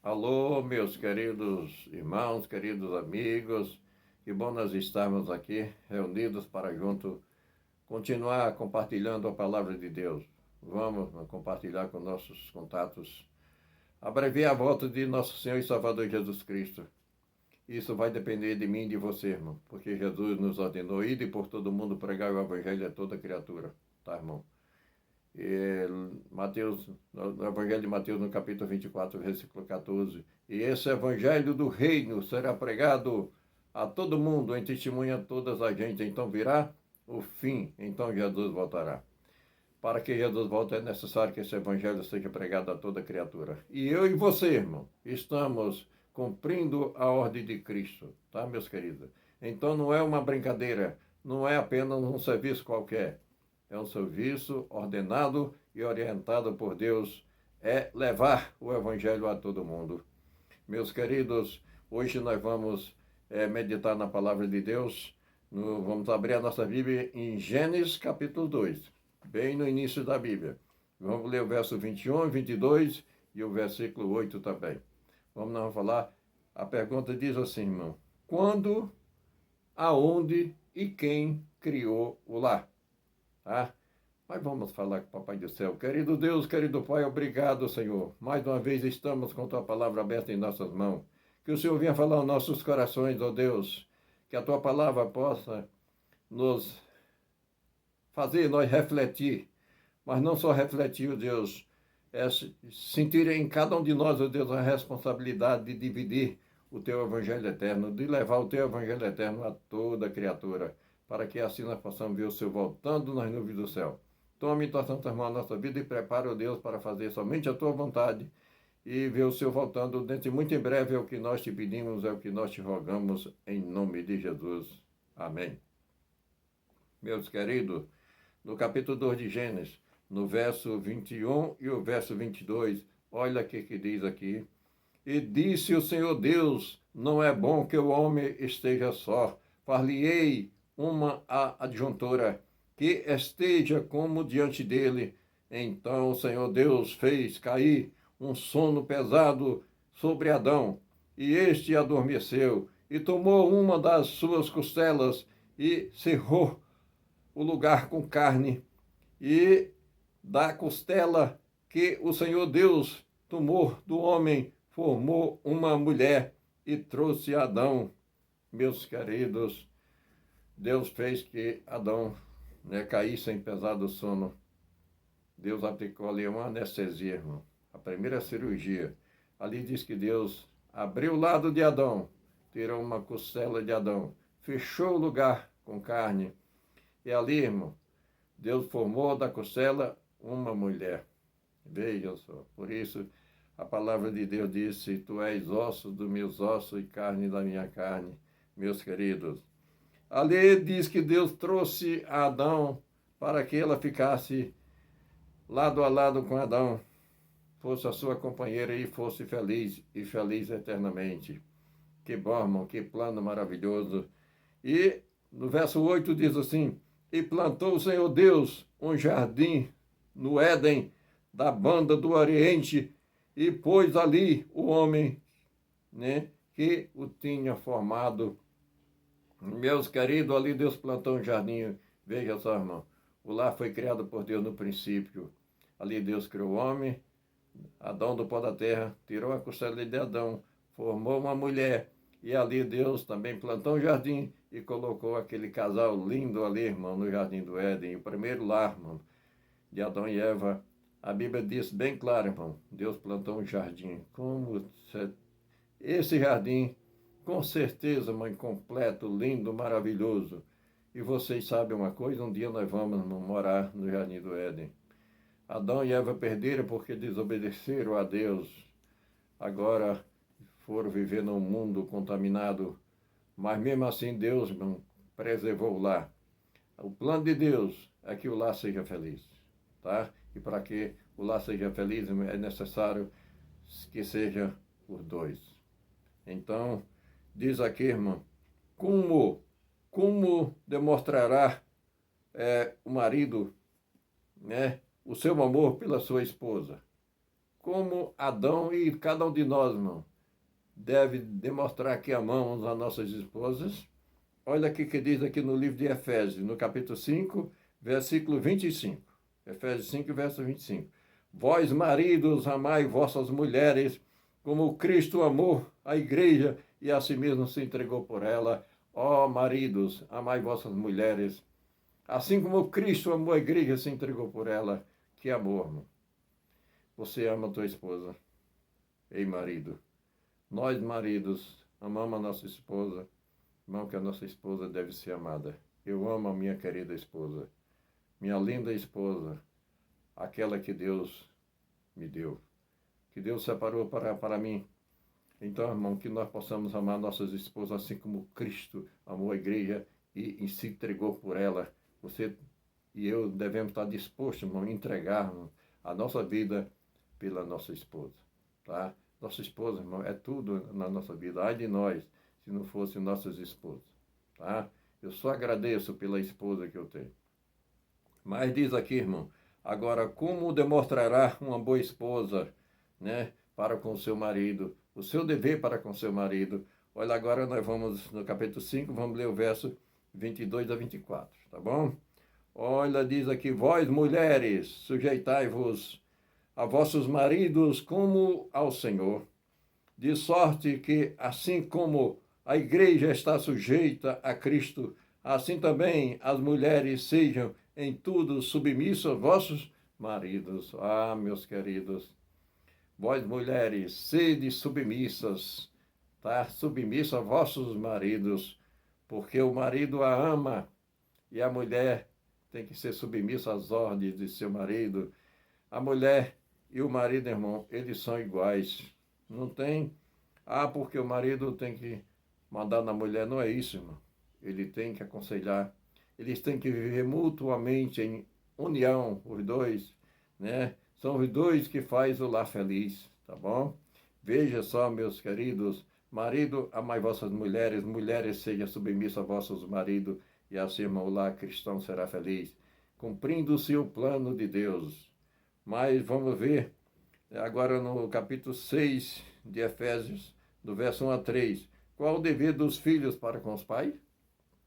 Alô, meus queridos irmãos, queridos amigos, que bom nós estarmos aqui reunidos para junto continuar compartilhando a palavra de Deus. Vamos compartilhar com nossos contatos, abreviar a volta de nosso Senhor e Salvador Jesus Cristo. Isso vai depender de mim e de você, irmão, porque Jesus nos ordenou ir e por todo mundo pregar o evangelho a toda criatura, tá, irmão? E Mateus, no Evangelho de Mateus, no capítulo 24, versículo 14. E esse Evangelho do Reino será pregado a todo mundo, em testemunha a todas as gente. Então virá o fim, então Jesus voltará. Para que Jesus volte é necessário que esse Evangelho seja pregado a toda criatura. E eu e você, irmão, estamos cumprindo a ordem de Cristo, tá, meus queridos? Então não é uma brincadeira, não é apenas um serviço qualquer. É um serviço ordenado e orientado por Deus, é levar o Evangelho a todo mundo. Meus queridos, hoje nós vamos meditar na palavra de Deus. Vamos abrir a nossa Bíblia em Gênesis capítulo 2, bem no início da Bíblia. Vamos ler o verso 21, 22 e o versículo 8 também. Vamos falar. A pergunta diz assim, irmão: quando, aonde e quem criou o lar? Tá? Mas vamos falar com o Papai do Céu. Querido Deus, querido Pai, obrigado, Senhor. Mais uma vez estamos com Tua palavra aberta em nossas mãos. Que o Senhor venha falar aos nossos corações, ó Deus. Que a Tua palavra possa nos fazer nós refletir. Mas não só refletir, ó Deus, é sentir em cada um de nós, ó Deus, a responsabilidade de dividir o Teu Evangelho eterno, de levar o Teu Evangelho eterno a toda criatura, para que assim nós possamos ver o Senhor voltando nas nuvens do céu. Tome tua santa mão na nossa vida e prepara, ó Deus, para fazer somente a tua vontade e ver o Senhor voltando dentro de muito em breve. É o que nós te pedimos, é o que nós te rogamos, em nome de Jesus. Amém. Meus queridos, no capítulo 2 de Gênesis, no verso 21 e o verso 22, olha o que diz aqui. E disse o Senhor Deus: não é bom que o homem esteja só. Far-lhe-ei uma adjuntora que esteja como diante dele. Então o Senhor Deus fez cair um sono pesado sobre Adão, e este adormeceu, e tomou uma das suas costelas, e cerrou o lugar com carne, e da costela que o Senhor Deus tomou do homem, formou uma mulher, e trouxe Adão. Meus queridos, Deus fez que Adão caísse em pesado sono. Deus aplicou ali uma anestesia, irmão. A primeira cirurgia. Ali diz que Deus abriu o lado de Adão, tirou uma costela de Adão, fechou o lugar com carne. E ali, irmão, Deus formou da costela uma mulher. Veja só. Por isso, a palavra de Deus disse: tu és osso dos meus ossos e carne da minha carne. Meus queridos, ali diz que Deus trouxe a Adão para que ela ficasse lado a lado com Adão, fosse a sua companheira e fosse feliz, e feliz eternamente. Que bom, irmão, que plano maravilhoso. E no verso 8 diz assim: e plantou o Senhor Deus um jardim no Éden da banda do Oriente, e pôs ali o homem, que o tinha formado. Meus queridos, ali Deus plantou um jardim. Veja só, irmão. O lar foi criado por Deus no princípio. Ali Deus criou o homem, Adão do pó da terra, tirou a costela de Adão, formou uma mulher. E ali Deus também plantou um jardim e colocou aquele casal lindo ali, irmão, no jardim do Éden. O primeiro lar, irmão, de Adão e Eva. A Bíblia diz bem claro, irmão. Deus plantou um jardim. Esse jardim, com certeza, mãe, completo, lindo, maravilhoso. E vocês sabem uma coisa? Um dia nós vamos morar no Jardim do Éden. Adão e Eva perderam porque desobedeceram a Deus. Agora foram viver num mundo contaminado. Mas mesmo assim Deus preservou o lar. O plano de Deus é que o lar seja feliz. Tá? E para que o lar seja feliz é necessário que seja os dois. Então, diz aqui, irmão, como demonstrará o marido, o seu amor pela sua esposa? como Adão e cada um de nós, irmão, deve demonstrar que amamos as nossas esposas. Olha o que diz aqui no livro de Efésios, no capítulo 5, versículo 25. Efésios 5, verso 25. Vós, maridos, amai vossas mulheres, como Cristo amou a igreja e a si mesmo se entregou por ela. Ó maridos, amai vossas mulheres, assim como Cristo amou a igreja e se entregou por ela. Que amor, irmão. Você ama a tua esposa. Ei, marido. Nós, maridos, amamos a nossa esposa. Irmão, que a nossa esposa deve ser amada. Eu amo a minha querida esposa. Minha linda esposa. Aquela que Deus me deu. Que Deus separou para mim. Então, irmão, que nós possamos amar nossas esposas assim como Cristo amou a igreja e se entregou por ela. Você e eu devemos estar dispostos, irmão, a entregarmos a nossa vida pela nossa esposa, tá? Nossa esposa, irmão, é tudo na nossa vida. Ai de nós, se não fossem nossas esposas, tá? Eu só agradeço pela esposa que eu tenho. Mas diz aqui, irmão, agora, como demonstrará uma boa esposa, né, para com o seu marido, o seu dever para com o seu marido? Olha, agora nós vamos no capítulo 5, vamos ler o verso 22 a 24, tá bom? Olha, diz aqui, vós mulheres, sujeitai-vos a vossos maridos como ao Senhor, de sorte que, assim como a igreja está sujeita a Cristo, assim também as mulheres sejam em tudo submissas aos vossos maridos. Ah, meus queridos, vós mulheres, sede submissas, tá? Submissa a vossos maridos, porque o marido a ama e a mulher tem que ser submissa às ordens de seu marido. A mulher e o marido, irmão, eles são iguais. Não tem, porque o marido tem que mandar na mulher. Não é isso, irmão. Ele tem que aconselhar. Eles têm que viver mutuamente em união, os dois, né? São os dois que faz o lar feliz, tá bom? Veja só, meus queridos, marido, amai vossas mulheres, mulheres, sejam submissas a vossos maridos, e assim, irmão, o lar cristão será feliz, cumprindo-se o plano de Deus. Mas vamos ver agora no capítulo 6 de Efésios, do verso 1 a 3. Qual o dever dos filhos para com os pais?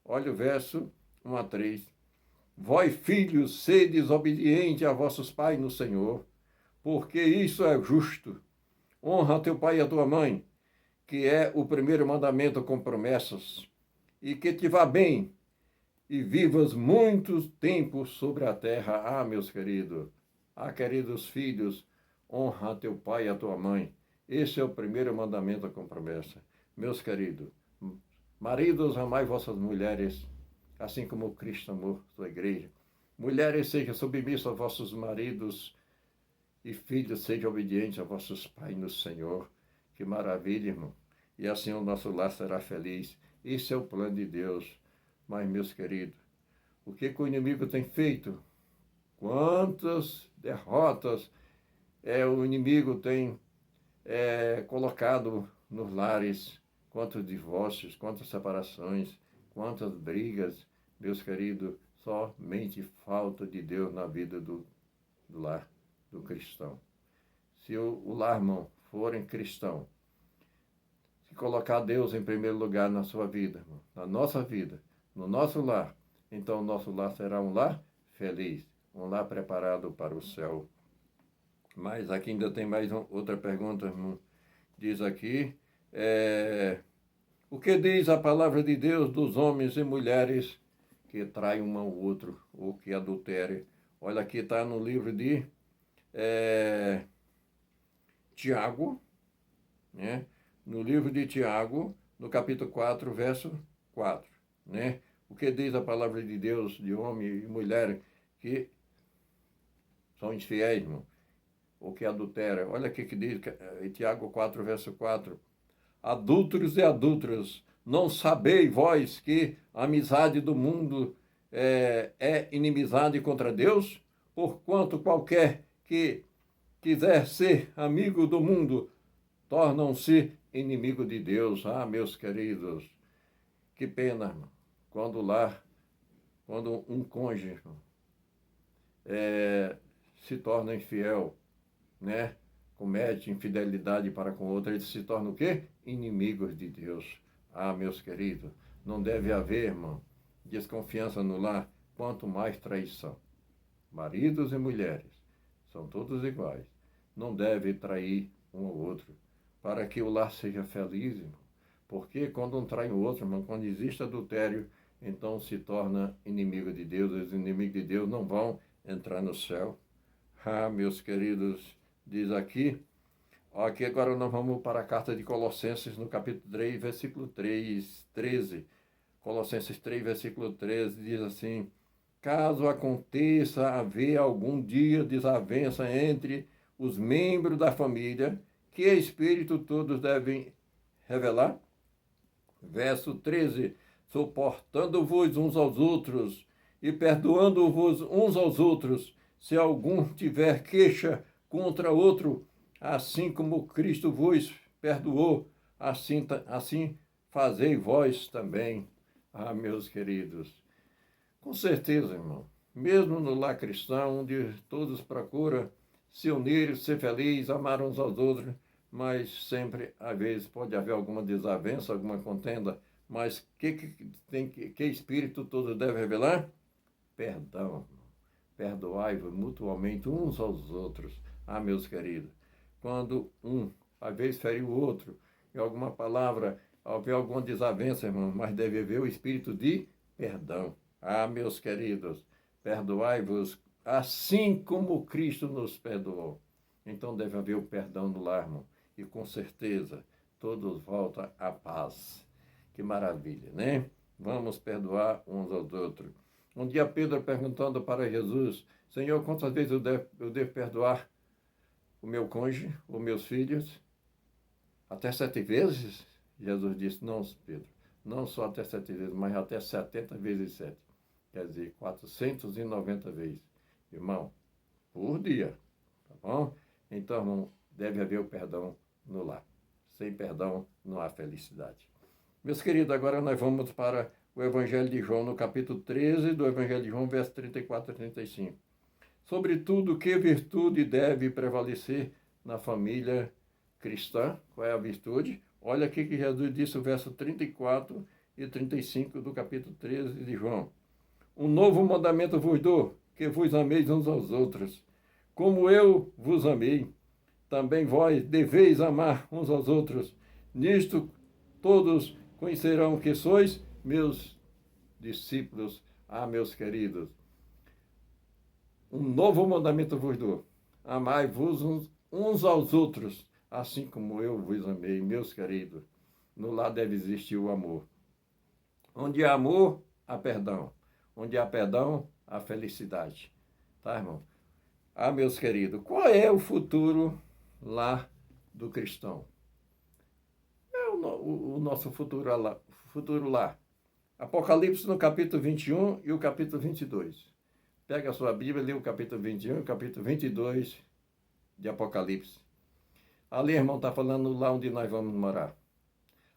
Olha o verso 1 a 3. Vós, filhos, sedes obedientes a vossos pais no Senhor, porque isso é justo. Honra teu pai e a tua mãe, que é o primeiro mandamento com promessas, e que te vá bem, e vivas muitos tempos sobre a terra. Ah, meus queridos, queridos filhos, honra a teu pai e a tua mãe. Esse é o primeiro mandamento com promessa. Meus queridos, maridos, amai vossas mulheres, assim como Cristo amou sua igreja. Mulheres, sejam submissas a vossos maridos, e filhos, sejam obedientes a vossos pais no Senhor. Que maravilha, irmão. E assim o nosso lar será feliz. Esse é o plano de Deus. Mas, meus queridos, o que o inimigo tem feito? Quantas derrotas o inimigo tem colocado nos lares? Quantos divórcios, quantas separações, quantas brigas, meus queridos, somente falta de Deus na vida do lar, do cristão. Se o lar, irmão, forem cristão, se colocar Deus em primeiro lugar na sua vida, irmão, na nossa vida, no nosso lar, então o nosso lar será um lar feliz, um lar preparado para o céu. Mas aqui ainda tem mais outra pergunta, irmão. Diz aqui, o que diz a palavra de Deus dos homens e mulheres que traem um ao outro ou que adulterem? Olha, aqui está no livro de Tiago, né? No livro de Tiago, no capítulo 4, verso 4, né? O que diz a palavra de Deus de homem e mulher que são infiéis, irmão, ou que adulteram? Olha aqui que diz em Tiago 4, verso 4. Adúlteros e adúlteras, não sabeis vós que a amizade do mundo é inimizade contra Deus? Porquanto qualquer que quiser ser amigo do mundo, tornam-se inimigo de Deus. Ah, meus queridos, que pena, irmão, quando um cônjuge se torna infiel, né? comete infidelidade para com outro, eles se tornam o quê? Inimigos de Deus. Ah, meus queridos, não deve haver, irmão, desconfiança no lar, quanto mais traição. Maridos e mulheres são todos iguais. Não deve trair um ao outro, para que o lar seja feliz, irmão. Porque quando um trai o outro, irmão, quando existe adultério, então se torna inimigo de Deus. Os inimigos de Deus não vão entrar no céu. Ah, meus queridos, diz aqui. Aqui agora nós vamos para a carta de Colossenses, no capítulo 3, versículo 13. Colossenses 3, versículo 13, diz assim: caso aconteça haver algum dia desavença entre os membros da família, que espírito todos devem revelar? Verso 13: suportando-vos uns aos outros e perdoando-vos uns aos outros, se algum tiver queixa contra outro, assim como Cristo vos perdoou, assim fazei vós também. Ah, meus queridos, com certeza, irmão, mesmo no lar cristão, onde todos procuram se unir, ser felizes, amar uns aos outros, mas sempre, às vezes, pode haver alguma desavença, alguma contenda, mas que espírito todo deve revelar? Perdão. Perdoai-vos mutuamente uns aos outros. Ah, meus queridos, quando um, às vezes, feriu o outro, em alguma palavra, houver alguma desavença, irmão, mas deve haver o espírito de perdão. Ah, meus queridos, perdoai-vos assim como Cristo nos perdoou. Então deve haver o perdão no lar, irmão. E com certeza todos voltam à paz. Que maravilha, né? Vamos perdoar uns aos outros. Um dia Pedro perguntando para Jesus: Senhor, quantas vezes eu devo perdoar o meu cônjuge, os meus filhos? Até 7 vezes? Jesus disse: não, Pedro, não só até 7 vezes, mas até 70 vezes 7. Quer dizer, 490 vezes. Irmão, por dia. Tá bom? Então, irmão, deve haver o perdão no lar. Sem perdão não há felicidade. Meus queridos, agora nós vamos para o Evangelho de João, no capítulo 13 do Evangelho de João, versos 34 a 35. Sobretudo, que virtude deve prevalecer na família cristã? Qual é a virtude? Olha aqui que Jesus disse o verso 34 e 35 do capítulo 13 de João. Um novo mandamento vos dou, que vos ameis uns aos outros. Como eu vos amei, também vós deveis amar uns aos outros. Nisto todos conhecerão que sois meus discípulos. Ah, meus queridos, um novo mandamento vos dou. Amai-vos uns aos outros, assim como eu vos amei, meus queridos. No lar deve existir o amor. Onde há amor, há perdão. Onde há perdão, há felicidade. Tá, irmão? Ah, meus queridos, qual é o futuro lá do cristão? É o nosso futuro lá. Apocalipse no capítulo 21 e o capítulo 22. Pega a sua Bíblia, lê o capítulo 21 e o capítulo 22 de Apocalipse. Ali, irmão, está falando lá onde nós vamos morar.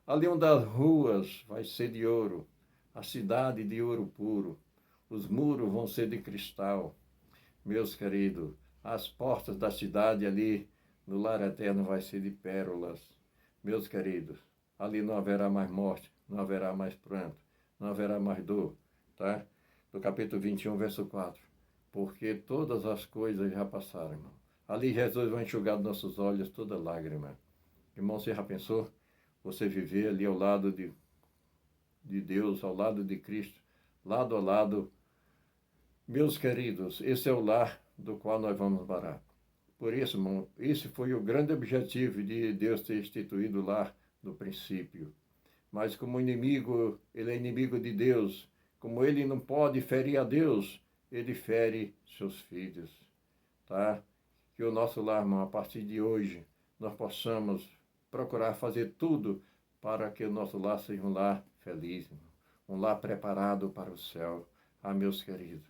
Ali onde as ruas vai ser de ouro, a cidade de ouro puro, os muros vão ser de cristal. Meus queridos, as portas da cidade ali no lar eterno vai ser de pérolas. Meus queridos, ali não haverá mais morte, não haverá mais pranto, não haverá mais dor, tá? Do capítulo 21, verso 4. Porque todas as coisas já passaram, irmão. Ali Jesus vai enxugar dos nossos olhos toda lágrima. Irmão, você já pensou? Você viver ali ao lado de Deus, ao lado de Cristo, lado a lado. Meus queridos, esse é o lar do qual nós vamos morar. Por isso, irmão, esse foi o grande objetivo de Deus ter instituído o lar no princípio. Mas como o inimigo, ele é inimigo de Deus, como ele não pode ferir a Deus, ele fere seus filhos, tá? Que o nosso lar, irmão, a partir de hoje, nós possamos procurar fazer tudo para que o nosso lar seja um lar feliz, irmão, um lar preparado para o céu. Ah, meus queridos,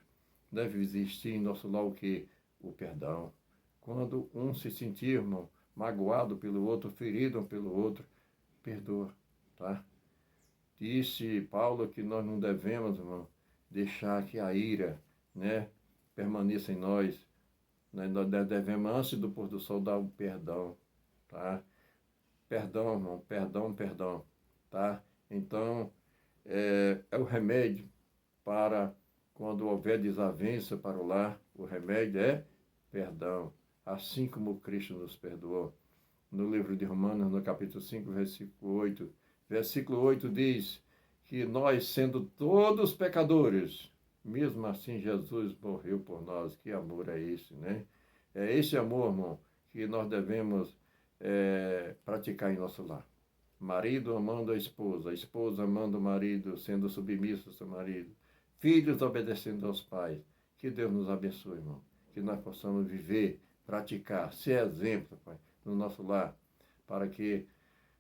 deve existir em nosso lar o quê? O perdão. Quando um se sentir, irmão, magoado pelo outro, ferido pelo outro, perdoa, tá? Disse Paulo que nós não devemos, irmão, deixar que a ira, né, permaneça em nós, né? Nós devemos, antes do pôr do sol, dar o perdão, tá? Perdão, irmão, perdão, perdão, tá? Então, é o remédio para quando houver desavença para o lar, o remédio é perdão, assim como Cristo nos perdoou. No livro de Romanos, no capítulo 5, versículo 8 diz que nós, sendo todos pecadores, mesmo assim Jesus morreu por nós. Que amor é esse, né? É esse amor, irmão, que nós devemos praticar em nosso lar. Marido amando a esposa amando o marido, sendo submissa ao seu marido, filhos obedecendo aos pais. Que Deus nos abençoe, irmão. Que nós possamos viver, praticar, ser exemplo, Pai, no nosso lar, para que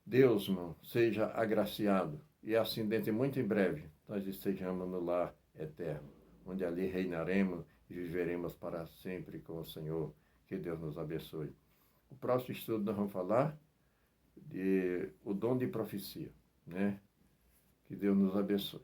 Deus, irmão, seja agraciado e assim, dentro de muito em breve, nós estejamos no lar eterno, onde ali reinaremos e viveremos para sempre com o Senhor. Que Deus nos abençoe. O próximo estudo nós vamos falar de o dom de profecia, né? Que Deus nos abençoe.